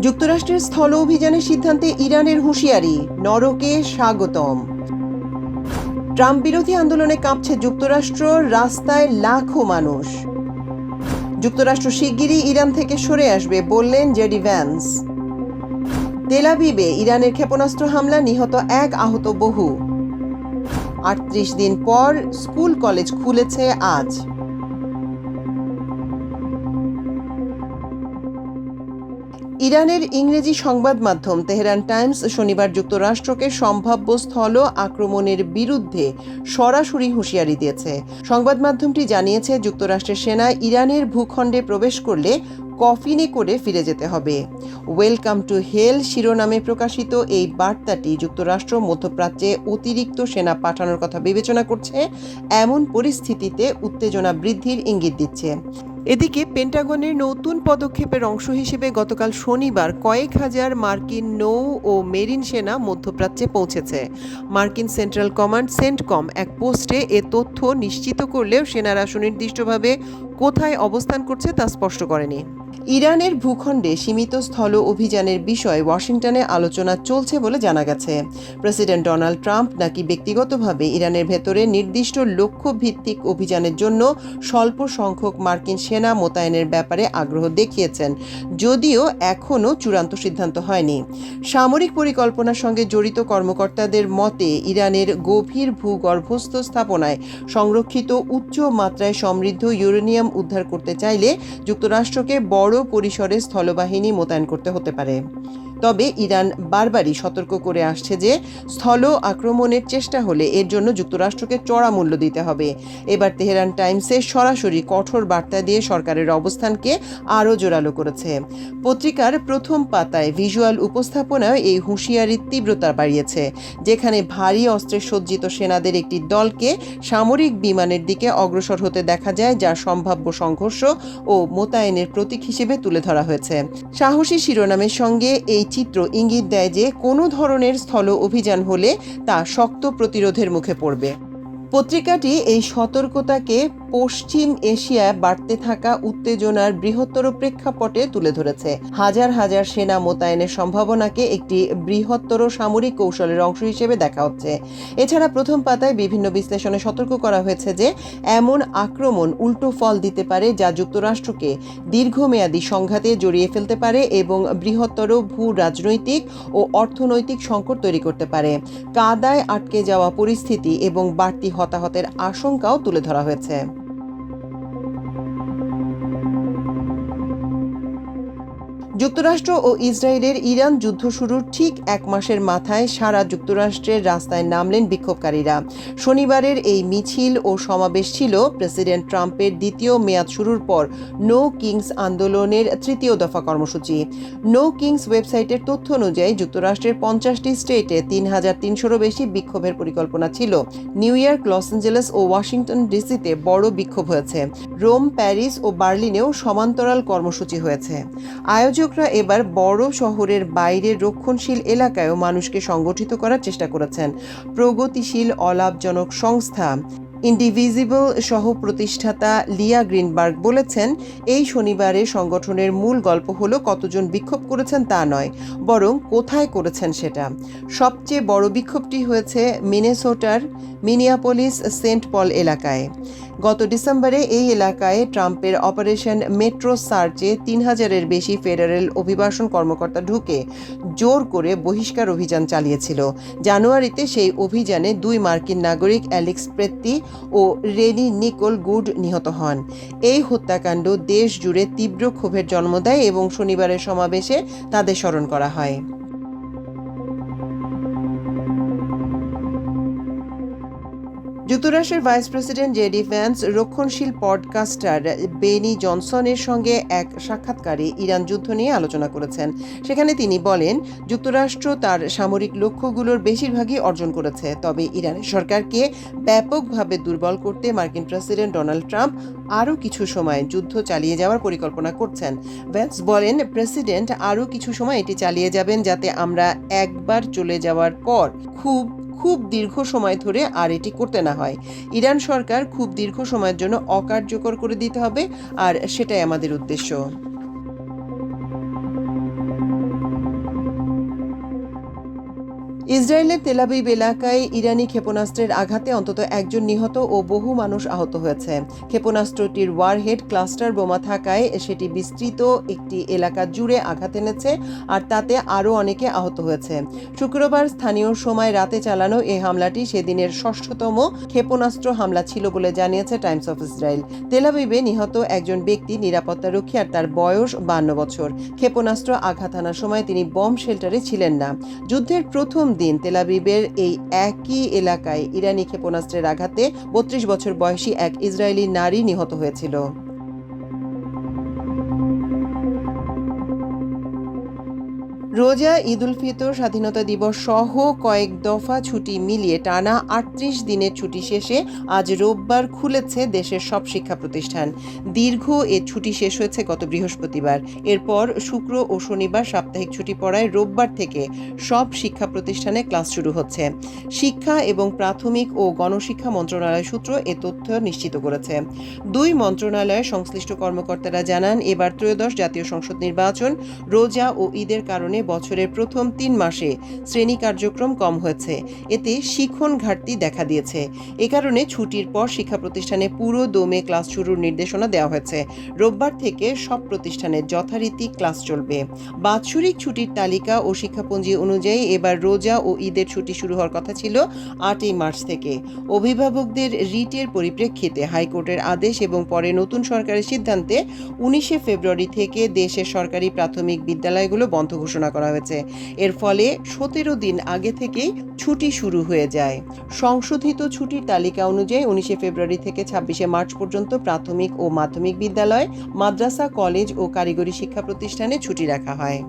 যুক্তরাষ্ট্রের স্থল অভিযানের সিদ্ধান্তে ইরানের হুঁশিয়ারি, নরকে স্বাগতম। ট্রাম্প বিরোধী আন্দোলনে কাঁপছে যুক্তরাষ্ট্র, রাস্তায় লাখো মানুষ। যুক্তরাষ্ট্র শিগগিরই ইরান থেকে সরে আসবে বললেন জেডি ভ্যান্স। তেল আবিবে ইরানের ক্ষেপণাস্ত্র হামলা, নিহত 1, আহত বহু। 38 দিন পর স্কুল কলেজ খুলেছে আজ। ইরানের ইংরেজি সংবাদ মাধ্যম তেহরান টাইমস শনিবার যুক্তরাষ্ট্রকে সম্ভাব্য স্থল আক্রমণের বিরুদ্ধে সরাসরি হুঁশিয়ারি দিয়েছে। সংবাদ মাধ্যমটি জানিয়েছে, যুক্তরাষ্ট্রের সেনা ইরানের ভূখণ্ডে প্রবেশ করলে কফিনে করে ফিরে যেতে হবে। ওয়েলকাম টু হেল শিরোনামে প্রকাশিত এই বার্তাটি যুক্তরাষ্ট্র মধ্যপ্রাচ্যে অতিরিক্ত সেনা পাঠানোর কথা বিবেচনা করছে, এমন পরিস্থিতিতে উত্তেজনা বৃদ্ধির ইঙ্গিত দিচ্ছে। এদিকে পেন্টাগনের নতুন পদক্ষেপের অংশ হিসেবে গতকাল শনিবার কয়েক হাজার মার্কিন নৌ ও মেরিন সেনা মধ্যপ্রাচ্যে পৌঁছেছে। মার্কিন সেন্ট্রাল কমান্ড সেন্টকম এক পোস্টে এ তথ্য নিশ্চিত করলেও সেনারা সুনির্দিষ্টভাবে কোথায় অবস্থান করছে তা স্পষ্ট করেনি। ইরানের ভূখণ্ডে সীমিত স্থল অভিযানের বিষয়ে ওয়াশিংটনে আলোচনা চলছে বলে জানা গেছে। প্রেসিডেন্ট ডোনাল্ড ট্রাম্প নাকি ব্যক্তিগতভাবে ইরানের ভেতরে নির্দিষ্ট লক্ষ্য ভিত্তিক অভিযানের জন্য স্বল্প সংখ্যক মার্কিন সেনা মোতায়েনের ব্যাপারে আগ্রহ দেখিয়েছেন, যদিও এখনও চূড়ান্ত সিদ্ধান্ত হয়নি। সামরিক পরিকল্পনার সঙ্গে জড়িত কর্মকর্তাদের মতে, ইরানের গভীর ভূগর্ভস্থ স্থাপনায় সংরক্ষিত উচ্চ মাত্রায় সমৃদ্ধ ইউরেনিয়াম উদ্ধার করতে চাইলে যুক্তরাষ্ট্রকে বড় পরিসরে স্থলবাহিনী মোতায়েন করতে হতে পারে। তবে ইরান বারবারই সতর্ক করে আসছে যে স্থল আক্রমণের চেষ্টা হলে এর জন্য যুক্তরাষ্ট্রকে চড়া মূল্য দিতে হবে। এবার তেহরান টাইমসে সরাসরি কঠোর বার্তা দিয়ে সরকারের অবস্থানকে আরও জোরালো করেছে। পত্রিকার প্রথম পাতায় ভিজুয়াল উপস্থাপনায় এই হুঁশিয়ারির তীব্রতা বাড়িয়েছে, যেখানে ভারী অস্ত্রে সজ্জিত সেনাদের একটি দলকে সামরিক বিমানের দিকে অগ্রসর হতে দেখা যায়, যা সম্ভাব্য সংঘর্ষ ও মোতায়েনের প্রতীক হিসেবে তুলে ধরা হয়েছে। সাহসী শিরোনামের সঙ্গে এই চিত্র ইঙ্গিত দেয় যে কোনো ধরনের স্থল অভিযান হলে তা শক্ত প্রতিরোধের মুখে পড়বে। পত্রিকাটি এই সতর্কতাকে পশ্চিম এশিয়ায় বাড়তে থাকা উত্তেজনার বৃহত্তর প্রেক্ষাপটে তুলে ধরেছে। হাজার হাজার সেনা মোতায়েনের সম্ভাবনাকে একটি বৃহত্তর সামরিক কৌশলের অংশ হিসেবে দেখা হচ্ছে। এছাড়া প্রথম পাতায় বিভিন্ন বিশ্লেষণে সতর্ক করা হয়েছে যে এমন আক্রমণ উল্টো ফল দিতে পারে, যা যুক্তরাষ্ট্রকে দীর্ঘমেয়াদী সংঘাতে জড়িয়ে ফেলতে পারে এবং বৃহত্তর ভূ রাজনৈতিক ও অর্থনৈতিক সংকট তৈরি করতে পারে। কাদায় আটকে যাওয়া পরিস্থিতি এবং বাড়তি হতাহতের আশঙ্কাও তুলে ধরা হয়েছে। যুক্তরাষ্ট্র ও ইসরায়েলের ইরান যুদ্ধ শুরুর ঠিক 1 মাসের মাথায় সারা যুক্তরাষ্ট্রের রাস্তায় নামলেন বিক্ষোভকারীরা। শনিবারের এই মিছিল ও সমাবেশ ছিল প্রেসিডেন্ট ট্রাম্পের দ্বিতীয় মেয়াদ শুরুর পর নো কিংস আন্দোলনের তৃতীয় দফা কর্মসূচি। নো কিংস ওয়েবসাইটের তথ্য অনুযায়ী যুক্তরাষ্ট্রের 50টি স্টেটে 3,300-রও বেশি বিক্ষোভের পরিকল্পনা ছিল। নিউ ইয়র্ক, লস অ্যাঞ্জেলেস ও ওয়াশিংটন ডিসিতে বড় বিক্ষোভ হয়েছে। রোম, প্যারিস ও বার্লিনেও সমান্তরাল কর্মসূচি হয়েছে। আয়োজকরা এবার বড় শহরের বাইরের রক্ষণশীল এলাকায়ও মানুষকে সংগঠিত করার চেষ্টা করেছেন। প্রগতিশীল অলাভজনক সংস্থা ইনডিভিজিবল সহ প্রতিষ্ঠাতা লিয়া গ্রিনবার্গ বলেছেন, এই শনিবারে সংগঠনের মূল গল্প হলো কতজন বিক্ষোভ করেছেন তা নয়, বরং কোথায় করেছেন সেটা। সবচেয়ে বড় বিক্ষোভটি হয়েছে মিনেসোটার মিনিয়াপলিস সেন্ট পল এলাকায়। গত ডিসেম্বরে এই এলাকায় ট্রাম্পের অপারেশন মেট্রো সার্চে 3,000-এর বেশি ফেডারেল অভিবাসন কর্মকর্তা ঢুকে জোর করে বহিষ্কার অভিযান চালিয়েছিল। জানুয়ারিতে সেই অভিযানে 2 মার্কিন নাগরিক অ্যালেক্স প্রেত্তি ও রেনি নিকোল গুড নিহত হন। এই হত্যাকাণ্ড দেশ জুড়ে তীব্র ক্ষোভের জন্ম দেয় এবং শনিবারের সমাবেশে তাদের স্মরণ করা হয়। যুক্তরাষ্ট্রের ভাইস প্রেসিডেন্ট জেডি ভ্যান্স রক্ষণশীল পডকাস্টার বেনি জনসনের সঙ্গে এক সাক্ষাৎকারে ইরান যুদ্ধ নিয়ে আলোচনা করেছেন। সেখানে তিনি বলেন, যুক্তরাষ্ট্র তার সামরিক লক্ষ্যগুলোর বেশিরভাগই অর্জন করেছে, তবে ইরানের সরকারকে ব্যাপকভাবে দুর্বল করতে মার্কিন প্রেসিডেন্ট ডোনাল্ড ট্রাম্প আরও কিছু সময় যুদ্ধ চালিয়ে যাওয়ার পরিকল্পনা করছেন। ভ্যান্স বলেন, প্রেসিডেন্ট আরও কিছু সময় এটি চালিয়ে যাবেন যাতে আমরা একবার চলে যাওয়ার পর খুব দীর্ঘ সময় ধরে আর এটি করতে না হয়। ইরান সরকার খুব দীর্ঘ সময়ের জন্য অকার্যকর করে দিতে হবে, আর সেটাই আমাদের উদ্দেশ্য। ইসরায়েলের তেল আবিব এলাকায় ইরানি ক্ষেপণাস্ত্রের আঘাতে অন্তত একজন নিহত ও বহু মানুষ আহত হয়েছে। ক্ষেপণাস্ত্রটির ওয়ারহেড ক্লাস্টার বোমা থাকায় সেটি বিস্তৃত একটি এলাকা জুড়ে আঘাত এনেছে, আর তাতে আরও অনেকে আহত হয়েছে। শুক্রবার স্থানীয় সময় রাতে চালানো এই হামলাটি সেদিনের ৬ষ্ঠতম ক্ষেপণাস্ত্র হামলা ছিল বলে জানিয়েছে টাইমস অফ ইসরায়েল। তেল আবিবে নিহত একজন ব্যক্তি নিরাপত্তারক্ষী, আর তার বয়স ৫২ বছর। ক্ষেপণাস্ত্র আঘাত হানার সময় তিনি বম শেল্টারে ছিলেন না। যুদ্ধের প্রথম দিন তেল আবিবের এই একই এলাকায় ইরানি ক্ষেপণাস্ত্রের আঘাতে ৩২ বছর বয়সী এক ইসরায়েলি নারী নিহত হয়েছিল। রোজা, ঈদ উল ফিতর, স্বাধীনতা দিবস সহ কয়েক দফা ছুটি মিলিয়ে টানা ৩৮ দিনের ছুটি শেষে আজ রোববার খুলেছে দেশের সব শিক্ষা প্রতিষ্ঠান। দীর্ঘ এ ছুটি শেষ হয়েছে গত বৃহস্পতিবার। এরপর শুক্র ও শনিবার সাপ্তাহিক ছুটি পড়ায় রোববার থেকে সব শিক্ষা প্রতিষ্ঠানে ক্লাস শুরু হচ্ছে। শিক্ষা এবং প্রাথমিক ও গণশিক্ষা মন্ত্রণালয় সূত্র এ তথ্য নিশ্চিত করেছে। দুই মন্ত্রণালয়ের সংশ্লিষ্ট কর্মকর্তারা জানান, এবার ত্রয়োদশ জাতীয় সংসদ নির্বাচন, রোজা ও ঈদের কারণে বছরের প্রথম ৩ মাসে শ্রেণী কার্যক্রম কম হয়েছে। এতে শিক্ষণ ঘাটতি দেখা দিয়েছে। এ কারণে ছুটির পর শিক্ষা প্রতিষ্ঠানে পুরো দমে ক্লাস শুরুর নির্দেশনা দেওয়া হয়েছে। রোববার থেকে সব প্রতিষ্ঠানে যথারীতি ক্লাস চলবে। বাৎসরিক ছুটির তালিকা ও শিক্ষাপঞ্জি অনুযায়ী এবার রোজা ও ঈদের ছুটি শুরু হওয়ার কথা ছিল ৮ই মার্চ থেকে। অভিভাবকদের রিটের পরিপ্রেক্ষিতে হাইকোর্টের আদেশ এবং পরে নতুন সরকারের সিদ্ধান্তে ১৯শে ফেব্রুয়ারি থেকে দেশের সরকারি প্রাথমিক বিদ্যালয়গুলো বন্ধ ঘোষণা করা হয়েছে। এর ফলে ১৭ দিন আগে থেকেই ছুটি শুরু হয়ে যায়। সংশোধিত ছুটির তালিকা অনুযায়ী ১৯শে ফেব্রুয়ারি থেকে ২৬শে মার্চ পর্যন্ত প্রাথমিক ও মাধ্যমিক বিদ্যালয়, মাদ্রাসা, কলেজ ও কারিগরি শিক্ষা প্রতিষ্ঠানে ছুটি রাখা হয়।